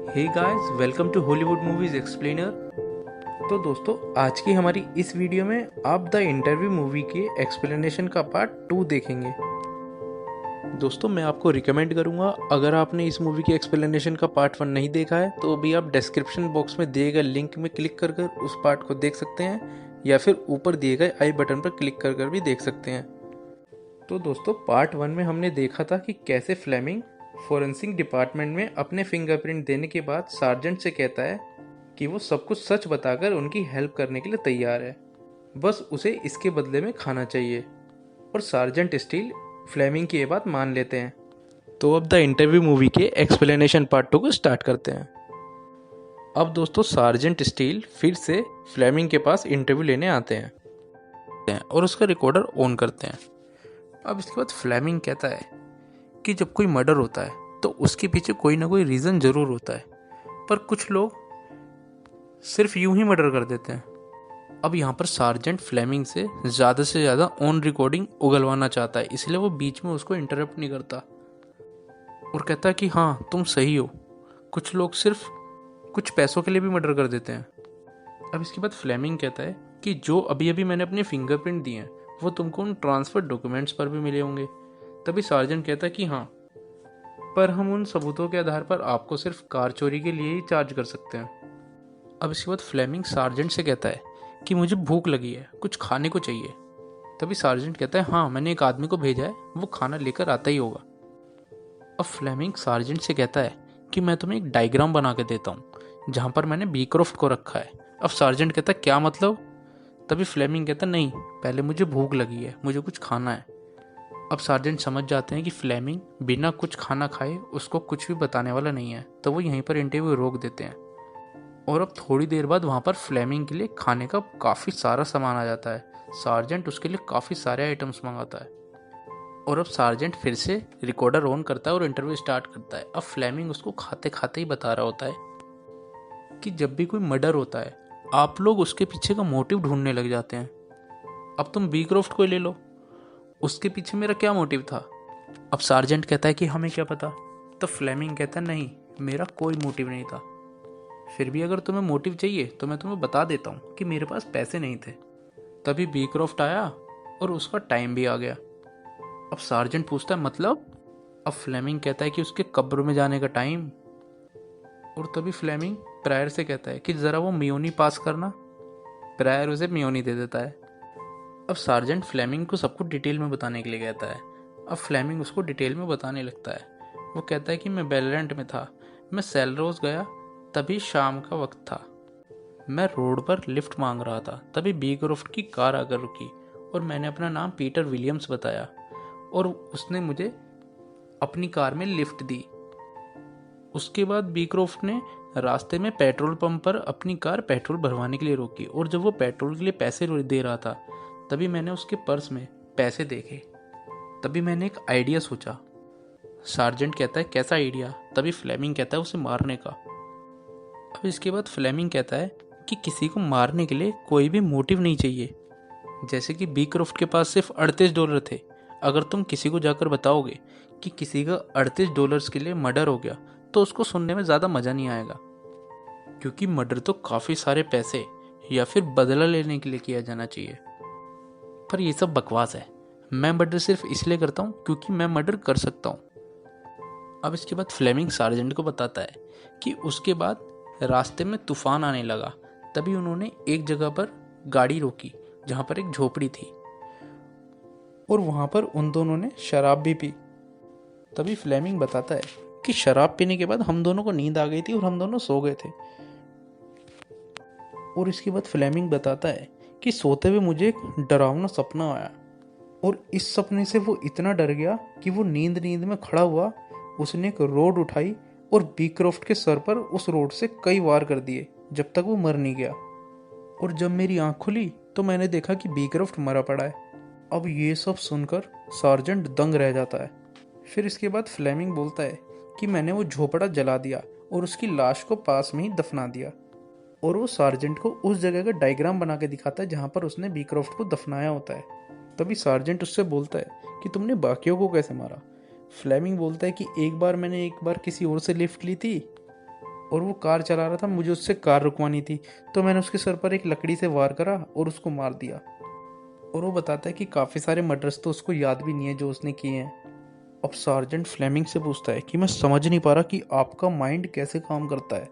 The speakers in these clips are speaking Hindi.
Hey guys, welcome to Hollywood movies explainer. तो दोस्तों, आज की हमारी इस वीडियो में आप द इंटरव्यू मूवी के एक्सप्लेनेशन का पार्ट 2 देखेंगे। दोस्तों, मैं आपको रिकमेंड करूंगा, अगर आपने इस मूवी के एक्सप्लेनेशन का पार्ट 1 नहीं देखा है तो अभी आप डिस्क्रिप्शन बॉक्स में दिए गए लिंक में क्लिक कर कर उस पार्ट को देख सकते हैं, या फिर ऊपर दिए गए आई बटन पर क्लिक कर कर भी देख सकते हैं। तो दोस्तों, पार्ट 1 में हमने देखा था कि कैसे फ्लेमिंग फोरेंसिक डिपार्टमेंट में अपने फिंगरप्रिंट देने के बाद सार्जेंट से कहता है कि वो सब कुछ सच बताकर उनकी हेल्प करने के लिए तैयार है, बस उसे इसके बदले में खाना चाहिए। और सार्जेंट स्टील फ्लेमिंग की ये बात मान लेते हैं। तो अब द इंटरव्यू मूवी के एक्सप्लेनेशन पार्ट 2 को स्टार्ट करते हैं। अब दोस्तों, सार्जेंट स्टील फिर से फ्लेमिंग के पास इंटरव्यू लेने आते हैं और उसका रिकॉर्डर ऑन करते हैं। अब इसके बाद फ्लेमिंग कहता है कि जब कोई मर्डर होता है तो उसके पीछे कोई ना कोई रीज़न ज़रूर होता है, पर कुछ लोग सिर्फ यूं ही मर्डर कर देते हैं। अब यहाँ पर सार्जेंट फ्लेमिंग से ज़्यादा ऑन रिकॉर्डिंग उगलवाना चाहता है, इसलिए वो बीच में उसको इंटरप्ट नहीं करता और कहता है कि हाँ, तुम सही हो, कुछ लोग सिर्फ कुछ पैसों के लिए भी मर्डर कर देते हैं। अब इसके बाद फ्लेमिंग कहता है कि जो अभी अभी मैंने अपने फिंगरप्रिंट दिए हैं वो तुमको उन ट्रांसफर डॉक्यूमेंट्स पर भी मिले होंगे। तभी सार्जेंट कहता है कि हाँ, पर हम उन सबूतों के आधार पर आपको सिर्फ कार चोरी के लिए ही चार्ज कर सकते हैं। अब इसके बाद फ्लेमिंग सार्जेंट से कहता है कि मुझे भूख लगी है, कुछ खाने को चाहिए। तभी सार्जेंट कहता है हाँ, मैंने एक आदमी को भेजा है, वो खाना लेकर आता ही होगा। अब फ्लेमिंग सार्जेंट से कहता है कि मैं तुम्हें एक डायग्राम बना के देता हूँ जहाँ पर मैंने बीक्रॉफ्ट को रखा है। अब सार्जेंट कहता है क्या मतलब? तभी फ्लेमिंग कहता है नहीं, पहले मुझे भूख लगी है, मुझे कुछ खाना है। अब सार्जेंट समझ जाते हैं कि फ्लेमिंग बिना कुछ खाना खाए उसको कुछ भी बताने वाला नहीं है, तो वो यहीं पर इंटरव्यू रोक देते हैं। और अब थोड़ी देर बाद वहाँ पर फ्लेमिंग के लिए खाने का काफ़ी सारा सामान आ जाता है। सार्जेंट उसके लिए काफ़ी सारे आइटम्स मंगाता है। और अब सार्जेंट फिर से रिकॉर्डर ऑन करता है और इंटरव्यू स्टार्ट करता है। अब फ्लेमिंग उसको खाते खाते ही बता रहा होता है कि जब भी कोई मर्डर होता है आप लोग उसके पीछे का मोटिव ढूंढने लग जाते हैं। अब तुम बीक्रॉफ्ट को ले लो, उसके पीछे मेरा क्या मोटिव था? अब सार्जेंट कहता है कि हमें क्या पता। तो फ्लेमिंग कहता है नहीं, मेरा कोई मोटिव नहीं था, फिर भी अगर तुम्हें मोटिव चाहिए तो मैं तुम्हें बता देता हूँ कि मेरे पास पैसे नहीं थे। तभी बीक्रॉफ्ट आया और उसका टाइम भी आ गया। अब सार्जेंट पूछता है मतलब? अब फ्लेमिंग कहता है कि उसके कब्र में जाने का टाइम। और तभी फ्लेमिंग प्रायर से कहता है कि ज़रा वो मियोनी पास करना। प्रायर उसे मियोनी दे देता है। अब सार्जेंट फ्लेमिंग को सब कुछ डिटेल में बताने के लिए कहता है। अब फ्लेमिंग उसको डिटेल में बताने लगता है। वो कहता है कि मैं बेलरेंट में था, मैं सेलरोज गया, तभी शाम का वक्त था, मैं रोड पर लिफ्ट मांग रहा था, तभी बीक्रॉफ्ट की कार आकर रुकी और मैंने अपना नाम पीटर विलियम्स बताया और उसने मुझे अपनी कार में लिफ्ट दी। उसके बाद बीक्रॉफ्ट ने रास्ते में पेट्रोल पंप पर अपनी कार पेट्रोल भरवाने के लिए रोकी और जब वो पेट्रोल के लिए पैसे दे रहा था तभी मैंने उसके पर्स में पैसे देखे। तभी मैंने एक आइडिया सोचा। सार्जेंट कहता है कैसा आइडिया? तभी फ्लेमिंग कहता है उसे मारने का। अब इसके बाद फ्लेमिंग कहता है कि किसी को मारने के लिए कोई भी मोटिव नहीं चाहिए। जैसे कि बीक्रॉफ्ट के पास सिर्फ $38 थे, अगर तुम किसी को जाकर बताओगे कि किसी का $38 के लिए मर्डर हो गया तो उसको सुनने में ज़्यादा मज़ा नहीं आएगा, क्योंकि मर्डर तो काफ़ी सारे पैसे या फिर बदला लेने के लिए किया जाना चाहिए। पर ये सब बकवास है, मैं मर्डर सिर्फ इसलिए करता हूँ क्योंकि मैं मर्डर कर सकता हूँ। अब इसके बाद फ्लेमिंग सार्जेंट को बताता है कि उसके बाद रास्ते में तूफान आने लगा, तभी उन्होंने एक जगह पर गाड़ी रोकी जहाँ पर एक झोपड़ी थी और वहाँ पर उन दोनों ने शराब भी पी। तभी फ्लेमिंग बताता है कि शराब पीने के बाद हम दोनों को नींद आ गई थी और हम दोनों सो गए थे। और इसके बाद फ्लेमिंग बताता है कि सोते हुए मुझे एक डरावना सपना आया और इस सपने से वो इतना डर गया कि वो नींद नींद में खड़ा हुआ, उसने एक रोड उठाई और बीक्रॉफ्ट के सर पर उस रोड से कई वार कर दिए जब तक वो मर नहीं गया। और जब मेरी आंख खुली तो मैंने देखा कि बीक्रॉफ्ट मरा पड़ा है। अब ये सब सुनकर सार्जेंट दंग रह जाता है। फिर इसके बाद फ्लेमिंग बोलता है कि मैंने वो झोपड़ा जला दिया और उसकी लाश को पास में ही दफना दिया। और वो सार्जेंट को उस जगह का डायग्राम बना के दिखाता है जहाँ पर उसने बीक्रॉफ्ट को दफनाया होता है। तभी सार्जेंट उससे बोलता है कि तुमने बाकियों को कैसे मारा? फ्लेमिंग बोलता है कि एक बार मैंने किसी और से लिफ्ट ली थी और वो कार चला रहा था, मुझे उससे कार रुकवानी थी, तो मैंने उसके सर पर एक लकड़ी से वार करा और उसको मार दिया। और वो बताता है कि काफ़ी सारे मर्डर्स तो उसको याद भी नहीं है जो उसने किए हैं। अब सार्जेंट फ्लेमिंग से पूछता है कि मैं समझ नहीं पा रहा कि आपका माइंड कैसे काम करता है।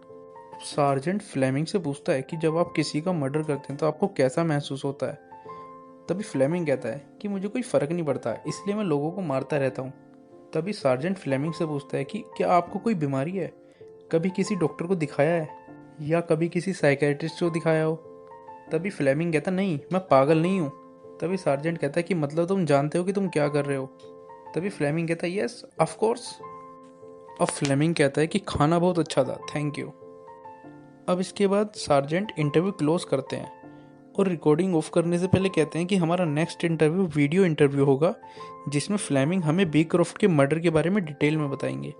सार्जेंट फ्लेमिंग से पूछता है कि जब आप किसी का मर्डर करते हैं तो आपको कैसा महसूस होता है। तभी फ्लेमिंग कहता है कि मुझे कोई फ़र्क नहीं पड़ता, इसलिए मैं लोगों को मारता रहता हूँ। तभी सार्जेंट फ्लेमिंग से पूछता है कि क्या आपको कोई बीमारी है, कभी किसी डॉक्टर को दिखाया है या कभी किसी साइकेट्रिस्ट को दिखाया हो। तभी फ्लेमिंग कहता नहीं, मैं पागल नहीं हूँ। तभी सार्जेंट कहता है कि मतलब तुम जानते हो कि तुम क्या कर रहे हो। तभी फ्लेमिंग कहता है यस ऑफ कोर्स। अब फ्लेमिंग कहता है कि खाना बहुत अच्छा था, थैंक यू। अब इसके बाद सार्जेंट इंटरव्यू क्लोज करते हैं और रिकॉर्डिंग ऑफ करने से पहले कहते हैं कि हमारा नेक्स्ट इंटरव्यू वीडियो इंटरव्यू होगा, जिसमें फ्लेमिंग हमें बी क्रॉफ्ट के मर्डर के बारे में डिटेल में बताएंगे।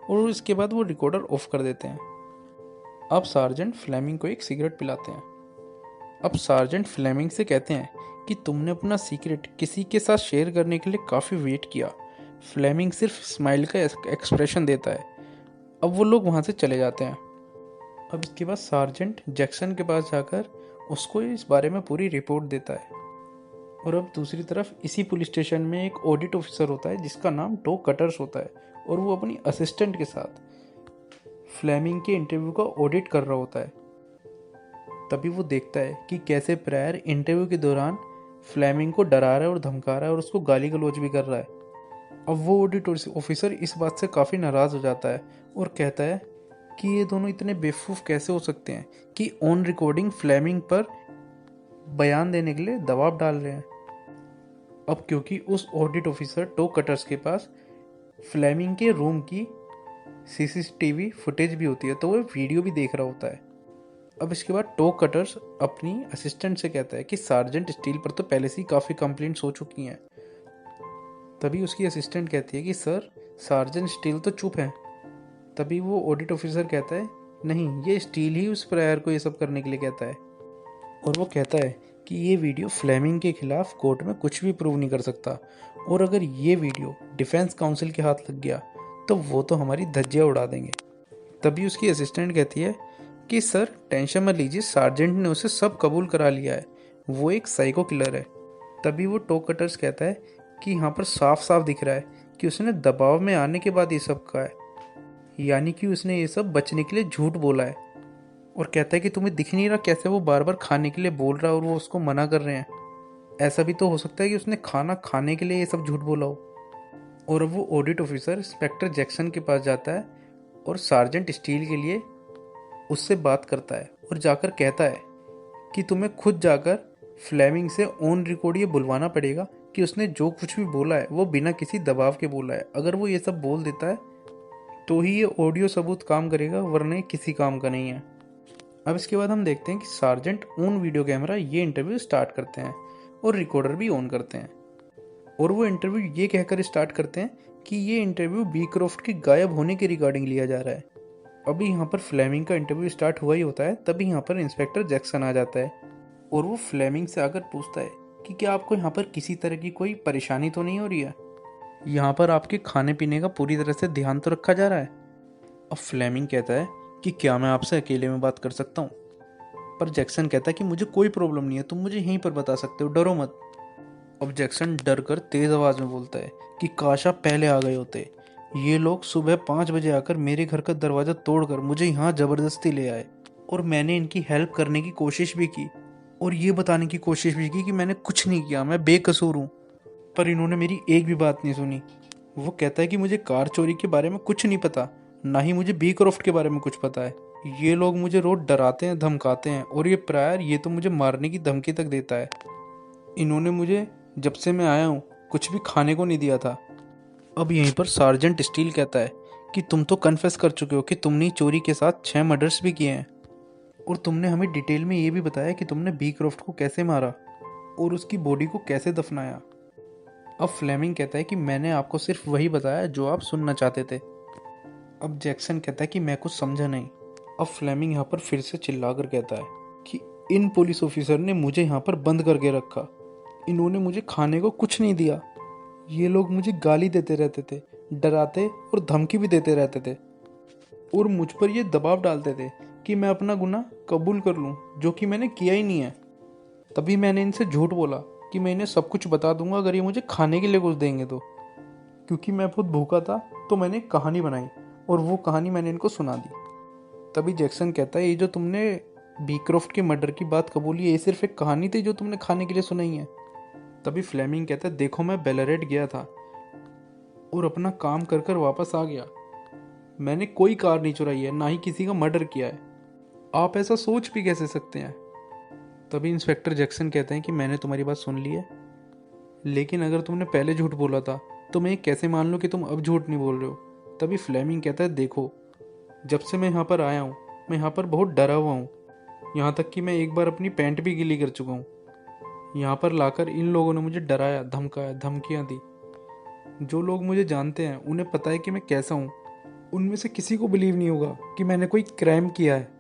और इसके बाद वो रिकॉर्डर ऑफ कर देते हैं। अब सार्जेंट फ्लेमिंग को एक सिगरेट पिलाते हैं। अब सार्जेंट फ्लेमिंग से कहते हैं कि तुमने अपना सीक्रेट किसी के साथ शेयर करने के लिए काफ़ी वेट किया। फ्लेमिंग सिर्फ स्माइल का एक्सप्रेशन देता है। अब वो लोग वहाँ से चले जाते हैं। अब इसके बाद सार्जेंट जैक्सन के पास जाकर उसको इस बारे में पूरी रिपोर्ट देता है। और अब दूसरी तरफ इसी पुलिस स्टेशन में एक ऑडिट ऑफिसर होता है जिसका नाम टो कटर्स होता है, और वो अपनी असिस्टेंट के साथ फ्लेमिंग के इंटरव्यू का ऑडिट कर रहा होता है। तभी वो देखता है कि कैसे प्रायर इंटरव्यू के दौरान फ्लेमिंग को डरा रहा है और धमका रहा है और उसको गाली गलौज भी कर रहा है। अब वो ऑडिट ऑफिसर इस बात से काफ़ी नाराज़ हो जाता है और कहता है कि ये दोनों इतने बेवकूफ़ कैसे हो सकते हैं कि ऑन रिकॉर्डिंग फ्लेमिंग पर बयान देने के लिए दबाव डाल रहे हैं। अब क्योंकि उस ऑडिट ऑफिसर टो कटर्स के पास फ्लेमिंग के रूम की सीसीटीवी फुटेज भी होती है, तो वो वीडियो भी देख रहा होता है। अब इसके बाद टो कटर्स अपनी असिस्टेंट से कहता है कि सार्जेंट स्टील पर तो पहले से ही काफ़ी कंप्लेंट्स हो चुकी हैं। तभी उसकी असिस्टेंट कहती है कि सर, सार्जेंट स्टील तो चुप हैं। तभी वो ऑडिट ऑफिसर कहता है नहीं, ये स्टील ही उस प्रायर को ये सब करने के लिए कहता है। और वो कहता है कि ये वीडियो फ्लेमिंग के खिलाफ कोर्ट में कुछ भी प्रूव नहीं कर सकता, और अगर ये वीडियो डिफेंस काउंसिल के हाथ लग गया तो वो तो हमारी धज्जियाँ उड़ा देंगे। तभी उसकी असिस्टेंट कहती है कि सर टेंशन मत लीजिए, सार्जेंट ने उसे सब कबूल करा लिया है, वो एक साइको किलर है। तभी वो टो कटर्स कहता है कि यहाँ पर साफ साफ दिख रहा है कि उसने दबाव में आने के बाद ये सब कहा है, यानी कि उसने ये सब बचने के लिए झूठ बोला है। और कहता है कि तुम्हें दिख नहीं रहा कैसे वो बार बार खाने के लिए बोल रहा है और वो उसको मना कर रहे हैं। ऐसा भी तो हो सकता है कि उसने खाना खाने के लिए ये सब झूठ बोला हो। और अब वो ऑडिट ऑफिसर इंस्पेक्टर जैक्सन के पास जाता है और सार्जेंट स्टील के लिए उससे बात करता है और जाकर कहता है कि तुम्हें खुद जाकर फ्लेमिंग से ऑन रिकॉर्ड ये बुलवाना पड़ेगा कि उसने जो कुछ भी बोला है वो बिना किसी दबाव के बोला है। अगर वो ये सब बोल देता है तो ही ये ऑडियो सबूत काम करेगा, वरना किसी काम का नहीं है। अब इसके बाद हम देखते हैं कि सार्जेंट ऑन वीडियो कैमरा ये इंटरव्यू स्टार्ट करते हैं और रिकॉर्डर भी ऑन करते हैं। और वो इंटरव्यू ये कहकर स्टार्ट करते हैं कि ये इंटरव्यू बी क्रॉफ्ट के गायब होने के रिगार्डिंग लिया जा रहा है। अभी यहाँ पर फ्लेमिंग का इंटरव्यू स्टार्ट हुआ ही होता है, तभी यहाँ पर इंस्पेक्टर जैक्सन आ जाता है और वो फ्लेमिंग से आकर पूछता है कि क्या आपको यहाँ पर किसी तरह की कोई परेशानी तो नहीं हो रही है, यहाँ पर आपके खाने पीने का पूरी तरह से ध्यान तो रखा जा रहा है। अब फ्लेमिंग कहता है कि क्या मैं आपसे अकेले में बात कर सकता हूँ, पर जैक्सन कहता है कि मुझे कोई प्रॉब्लम नहीं है, तुम मुझे यहीं पर बता सकते हो, डरो मत। अब जैक्सन डर कर तेज आवाज में बोलता है कि काश आप पहले आ गए होते, ये लोग सुबह 5 बजे आकर मेरे घर का दरवाजा तोड़कर मुझे यहाँ जबरदस्ती ले आए, और मैंने इनकी हेल्प करने की कोशिश भी की और ये बताने की कोशिश भी की कि मैंने कुछ नहीं किया, मैं बेकसूर हूँ, पर इन्होंने मेरी एक भी बात नहीं सुनी। वो कहता है कि मुझे कार चोरी के बारे में कुछ नहीं पता, ना ही मुझे बी क्रॉफ्ट के बारे में कुछ पता है। ये लोग मुझे रोज डराते हैं, धमकाते हैं, और ये प्रायर ये तो मुझे मारने की धमकी तक देता है। इन्होंने मुझे जब से मैं आया हूँ कुछ भी खाने को नहीं दिया था। अब यहीं पर सार्जेंट स्टील कहता है कि तुम तो कन्फेस कर चुके हो कि तुमने चोरी के साथ 6 मर्डर्स भी किए हैं, और तुमने हमें डिटेल में ये भी बताया कि तुमने बी क्रॉफ्ट को कैसे मारा और उसकी बॉडी को कैसे दफनाया। अब फ्लेमिंग कहता है कि मैंने आपको सिर्फ वही बताया जो आप सुनना चाहते थे। अब जैक्सन कहता है कि मैं कुछ समझा नहीं। अब फ्लेमिंग यहाँ पर फिर से चिल्लाकर कहता है कि इन पुलिस ऑफिसर ने मुझे यहाँ पर बंद करके रखा, इन्होंने मुझे खाने को कुछ नहीं दिया, ये लोग मुझे गाली देते रहते थे, डराते और धमकी भी देते रहते थे, और मुझ पर ये दबाव डालते थे कि मैं अपना गुनाह कबूल कर लूं, जो कि मैंने किया ही नहीं है। तभी मैंने इनसे झूठ बोला कि मैं इन्हें सब कुछ बता दूंगा अगर ये मुझे खाने के लिए कुछ देंगे तो। क्योंकि मैं बहुत भूखा था तो मैंने एक कहानी बनाई और वो कहानी मैंने इनको सुना दी। तभी जैक्सन कहता है, ये जो तुमने बीक्रॉफ्ट के मर्डर की बात कबूली, ये सिर्फ एक कहानी थी जो तुमने खाने के लिए सुनाई है। तभी फ्लेमिंग कहता है, देखो मैं बेलारेट गया था और अपना काम कर कर वापस आ गया। मैंने कोई कार नहीं चुराई है, ना ही किसी का मर्डर किया है। आप ऐसा सोच भी कैसे सकते हैं? तभी इंस्पेक्टर जैक्सन कहते हैं कि मैंने तुम्हारी बात सुन ली है, लेकिन अगर तुमने पहले झूठ बोला था तो मैं कैसे मान लूँ कि तुम अब झूठ नहीं बोल रहे हो। तभी फ्लेमिंग कहता है, देखो जब से मैं यहाँ पर आया हूँ मैं यहाँ पर बहुत डरा हुआ हूँ, यहाँ तक कि मैं एक बार अपनी पैंट भी गीली कर चुका हूँ। यहाँ पर लाकर इन लोगों ने मुझे डराया, धमकाया, धमकियाँ दी। जो लोग मुझे जानते हैं उन्हें पता है कि मैं कैसा हूँ। उनमें से किसी को बिलीव नहीं होगा कि मैंने कोई क्राइम किया है।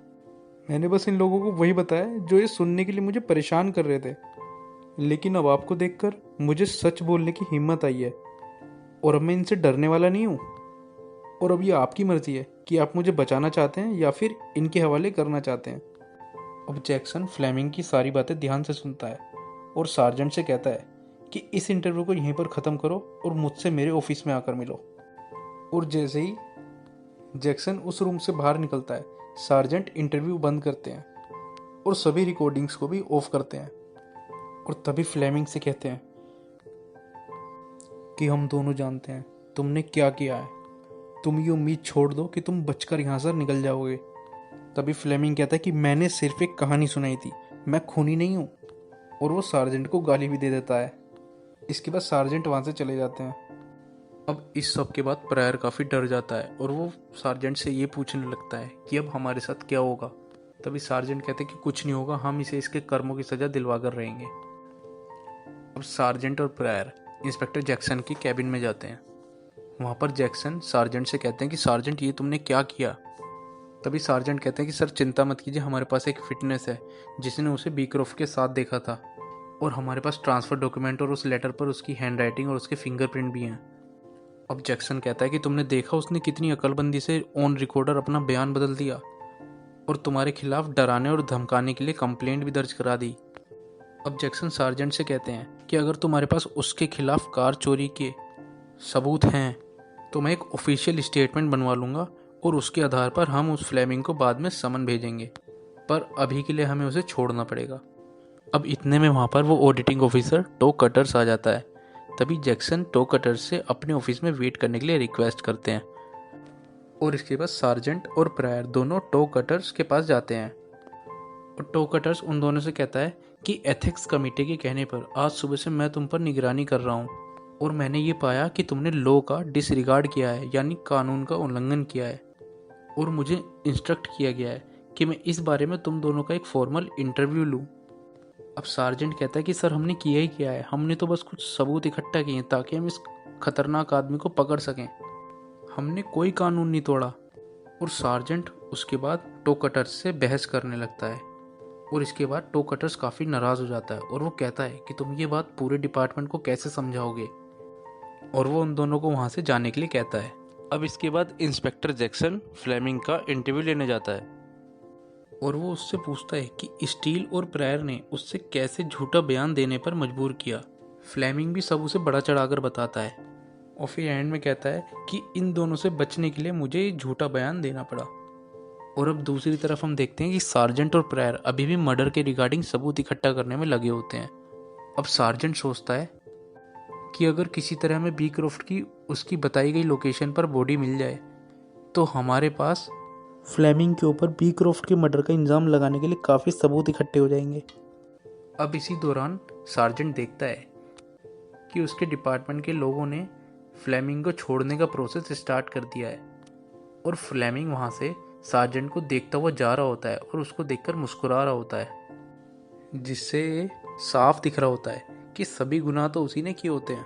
मैंने बस इन लोगों को वही बताया जो ये सुनने के लिए मुझे परेशान कर रहे थे। लेकिन अब आपको देखकर मुझे सच बोलने की हिम्मत आई है और अब मैं इनसे डरने वाला नहीं हूँ। और अब ये आपकी मर्जी है कि आप मुझे बचाना चाहते हैं या फिर इनके हवाले करना चाहते हैं। अब जैक्सन फ्लेमिंग की सारी बातें ध्यान से सुनता है और सार्जेंट से कहता है कि इस इंटरव्यू को यहीं पर ख़त्म करो और मुझसे मेरे ऑफिस में आकर मिलो। और जैसे ही जैक्सन उस रूम से बाहर निकलता है, सार्जेंट इंटरव्यू बंद करते हैं और सभी रिकॉर्डिंग्स को भी ऑफ करते हैं। और तभी फ्लेमिंग से कहते हैं कि हम दोनों जानते हैं तुमने क्या किया है। तुम ये उम्मीद छोड़ दो कि तुम बचकर यहाँ से निकल जाओगे। तभी फ्लेमिंग कहता है कि मैंने सिर्फ एक कहानी सुनाई थी, मैं खूनी नहीं हूँ। और वो सार्जेंट को गाली भी दे देता है। इसके बाद सार्जेंट वहाँ से चले जाते हैं। अब इस सब के बाद प्रायर काफ़ी डर जाता है और वो सार्जेंट से ये पूछने लगता है कि अब हमारे साथ क्या होगा। तभी सार्जेंट कहते हैं कि कुछ नहीं होगा, हम इसे इसके कर्मों की सज़ा दिलवा कर रहेंगे। अब सार्जेंट और प्रायर इंस्पेक्टर जैक्सन की कैबिन में जाते हैं। वहाँ पर जैक्सन सार्जेंट से कहते हैं कि सार्जेंट ये तुमने क्या किया। तभी सार्जेंट कहते हैं कि सर चिंता मत कीजिए, हमारे पास एक फिटनेस है जिसने उसे बीक्रॉफ्ट के साथ देखा था और हमारे पास ट्रांसफ़र डॉक्यूमेंट और उस लेटर पर उसकी हैंडराइटिंग और उसके फिंगरप्रिंट भी हैं। अब जैक्सन कहता है कि तुमने देखा उसने कितनी अकलमंदी से ऑन रिकॉर्डर अपना बयान बदल दिया और तुम्हारे खिलाफ डराने और धमकाने के लिए कंप्लेंट भी दर्ज करा दी। अब जैक्सन सार्जेंट से कहते हैं कि अगर तुम्हारे पास उसके खिलाफ कार चोरी के सबूत हैं तो मैं एक ऑफिशियल स्टेटमेंट बनवा लूँगा और उसके आधार पर हम उस फ्लेमिंग को बाद में समन भेजेंगे, पर अभी के लिए हमें उसे छोड़ना पड़ेगा। अब इतने में वहाँ पर वो ऑडिटिंग ऑफिसर टो कटर्स आ जाता है। तभी जैक्सन टो कटर्स से अपने ऑफिस में वेट करने के लिए रिक्वेस्ट करते हैं और इसके बाद सार्जेंट और प्रायर दोनों टो कटर्स के पास जाते हैं। और टो कटर्स उन दोनों से कहता है कि एथिक्स कमेटी के कहने पर आज सुबह से मैं तुम पर निगरानी कर रहा हूँ और मैंने ये पाया कि तुमने लॉ का डिसरिगार्ड किया है, यानी कानून का उल्लंघन किया है। और मुझे इंस्ट्रक्ट किया गया है कि मैं इस बारे में तुम दोनों का एक फॉर्मल इंटरव्यू लूँ। अब सार्जेंट कहता है कि सर हमने किया ही किया है, हमने तो बस कुछ सबूत इकट्ठा किए हैं ताकि हम इस खतरनाक आदमी को पकड़ सकें, हमने कोई कानून नहीं तोड़ा। और सार्जेंट उसके बाद टो कटर्स से बहस करने लगता है और इसके बाद टो कटर्स काफ़ी नाराज़ हो जाता है और वो कहता है कि तुम ये बात पूरे डिपार्टमेंट को कैसे समझाओगे, और वो उन दोनों को वहाँ से जाने के लिए कहता है। अब इसके बाद इंस्पेक्टर जैक्सन फ्लेमिंग का इंटरव्यू लेने जाता है और वो उससे पूछता है कि स्टील और प्रायर ने उससे कैसे झूठा बयान देने पर मजबूर किया। फ्लेमिंग भी सब उसे बड़ा चढ़ाकर बताता है और फिर एंड में कहता है कि इन दोनों से बचने के लिए मुझे झूठा बयान देना पड़ा। और अब दूसरी तरफ हम देखते हैं कि सार्जेंट और प्रायर अभी भी मर्डर के रिगार्डिंग सबूत इकट्ठा करने में लगे होते हैं। अब सार्जेंट सोचता है कि अगर किसी तरह हमें बीक्रॉफ्ट की उसकी बताई गई लोकेशन पर बॉडी मिल जाए तो हमारे पास फ्लेमिंग के ऊपर बीक्रॉफ्ट के मर्डर का इल्ज़ाम लगाने के लिए काफ़ी सबूत इकट्ठे हो जाएंगे। अब इसी दौरान सार्जेंट देखता है कि उसके डिपार्टमेंट के लोगों ने फ्लेमिंग को छोड़ने का प्रोसेस स्टार्ट कर दिया है और फ्लेमिंग वहाँ से सार्जेंट को देखता हुआ जा रहा होता है और उसको देखकर मुस्कुरा रहा होता है, जिससे साफ दिख रहा होता है कि सभी गुनाह तो उसी ने किए होते हैं,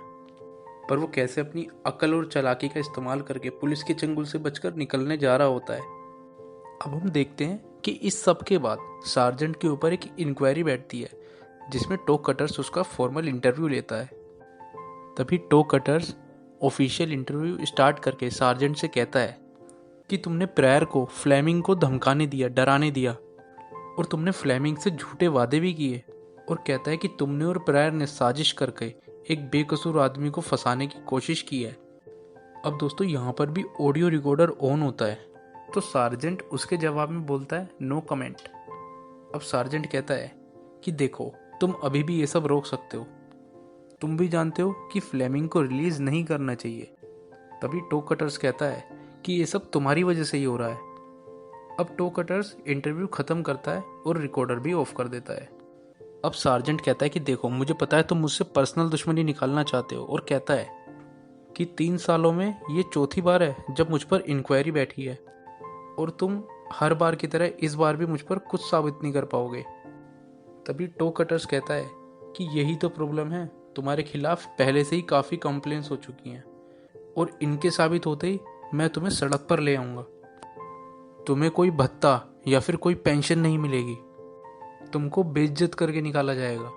पर वो कैसे अपनी अकल और चालाकी का इस्तेमाल करके पुलिस के चंगुल से बचकर निकलने जा रहा होता है। अब हम देखते हैं कि इस सब के बाद सार्जेंट के ऊपर एक इंक्वायरी बैठती है जिसमें टो कटर्स उसका फॉर्मल इंटरव्यू लेता है। तभी Toe Cutters official interview start करके सार्जेंट से कहता है कि तुमने प्रेयर को फ्लेमिंग को धमकाने दिया, डराने दिया, और तुमने फ्लेमिंग से झूठे वादे भी किए। और कहता है कि तुमने और प्रेयर ने साजिश करके एक बेकसूर आदमी को फंसाने की कोशिश की है। अब दोस्तों यहाँ पर भी ऑडियो रिकॉर्डर ऑन होता है, तो सार्जेंट उसके जवाब में बोलता है नो कमेंट। अब सार्जेंट कहता है कि देखो, तुम अभी भी ये सब रोक सकते हो, तुम भी जानते हो कि फ्लेमिंग को रिलीज नहीं करना चाहिए। तभी टो कटर्स कहता है कि ये सब तुम्हारी वजह से ही हो रहा है। अब टो कटर्स इंटरव्यू खत्म करता है और रिकॉर्डर भी ऑफ कर देता है। अब सार्जेंट कहता है कि देखो, मुझे पता है तुम मुझसे पर्सनल दुश्मनी निकालना चाहते हो, और कहता है कि 3 सालों में ये चौथी बार है जब मुझ पर इंक्वायरी बैठी है, और तुम हर बार की तरह इस बार भी मुझ पर कुछ साबित नहीं कर पाओगे। तभी टो कटर्स कहता है कि यही तो प्रॉब्लम है, तुम्हारे खिलाफ पहले से ही काफ़ी कंप्लेंट्स हो चुकी हैं, और इनके साबित होते ही मैं तुम्हें सड़क पर ले आऊँगा। तुम्हें कोई भत्ता या फिर कोई पेंशन नहीं मिलेगी, तुमको बेइज्जत करके निकाला जाएगा,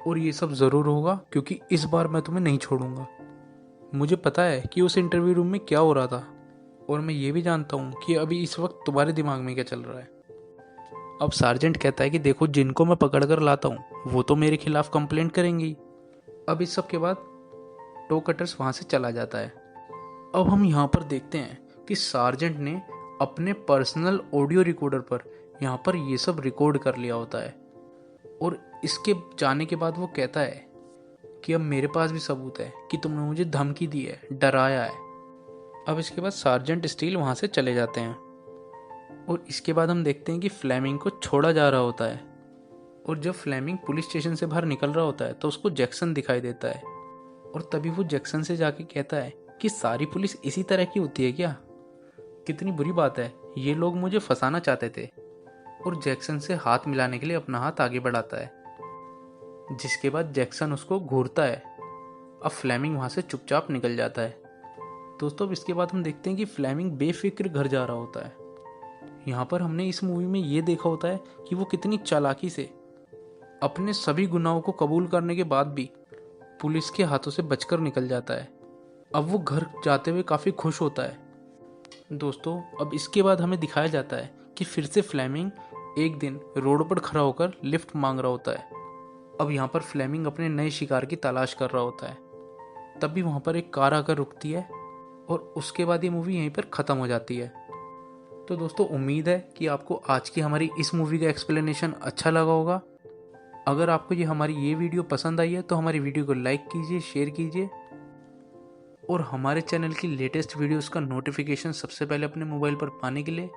और ये सब ज़रूर होगा क्योंकि इस बार मैं तुम्हें नहीं छोड़ूंगा। मुझे पता है कि उस इंटरव्यू रूम में क्या हो रहा था, और मैं ये भी जानता हूँ कि अभी इस वक्त तुम्हारे दिमाग में क्या चल रहा है। अब सार्जेंट कहता है कि देखो, जिनको मैं पकड़ कर लाता हूँ वो तो मेरे खिलाफ कंप्लेंट करेंगी। अब इस सब के बाद टो कटर्स वहाँ से चला जाता है। अब हम यहाँ पर देखते हैं कि सार्जेंट ने अपने पर्सनल ऑडियो रिकॉर्डर पर यहाँ पर ये सब रिकॉर्ड कर लिया होता है, और इसके जाने के बाद वो कहता है कि अब मेरे पास भी सबूत है कि तुमने मुझे धमकी दी है, डराया है। अब इसके बाद सार्जेंट स्टील वहाँ से चले जाते हैं, और इसके बाद हम देखते हैं कि फ्लेमिंग को छोड़ा जा रहा होता है। और जब फ्लेमिंग पुलिस स्टेशन से बाहर निकल रहा होता है तो उसको जैक्सन दिखाई देता है, और तभी वो जैक्सन से जाके कहता है कि सारी पुलिस इसी तरह की होती है क्या? कितनी बुरी बात है, ये लोग मुझे फंसाना चाहते थे। और जैक्सन से हाथ मिलाने के लिए अपना हाथ आगे बढ़ाता है, जिसके बाद जैक्सन उसको घूरता है। अब फ्लेमिंग वहाँ से चुपचाप निकल जाता है। दोस्तों, अब इसके बाद हम देखते हैं कि फ्लेमिंग बेफिक्र घर जा रहा होता है। यहाँ पर हमने इस मूवी में ये देखा होता है कि वो कितनी चालाकी से अपने सभी गुनाहों को कबूल करने के बाद भी पुलिस के हाथों से बचकर निकल जाता है। अब वो घर जाते हुए काफ़ी खुश होता है। दोस्तों, अब इसके बाद हमें दिखाया जाता है कि फिर से फ्लेमिंग एक दिन रोड पर खड़ा होकर लिफ्ट मांग रहा होता है। अब यहाँ पर फ्लेमिंग अपने नए शिकार की तलाश कर रहा होता है। तभी वहाँ पर एक कार आकर रुकती है, और उसके बाद ये मूवी यहीं पर ख़त्म हो जाती है। तो दोस्तों, उम्मीद है कि आपको आज की हमारी इस मूवी का एक्सप्लेनेशन अच्छा लगा होगा। अगर आपको हमारी ये वीडियो पसंद आई है तो हमारी वीडियो को लाइक कीजिए, शेयर कीजिए, और हमारे चैनल की लेटेस्ट वीडियोस का नोटिफिकेशन सबसे पहले अपने मोबाइल पर पाने के लिए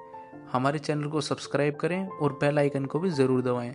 हमारे चैनल को सब्सक्राइब करें और बेल आइकन को भी ज़रूर दबाएं।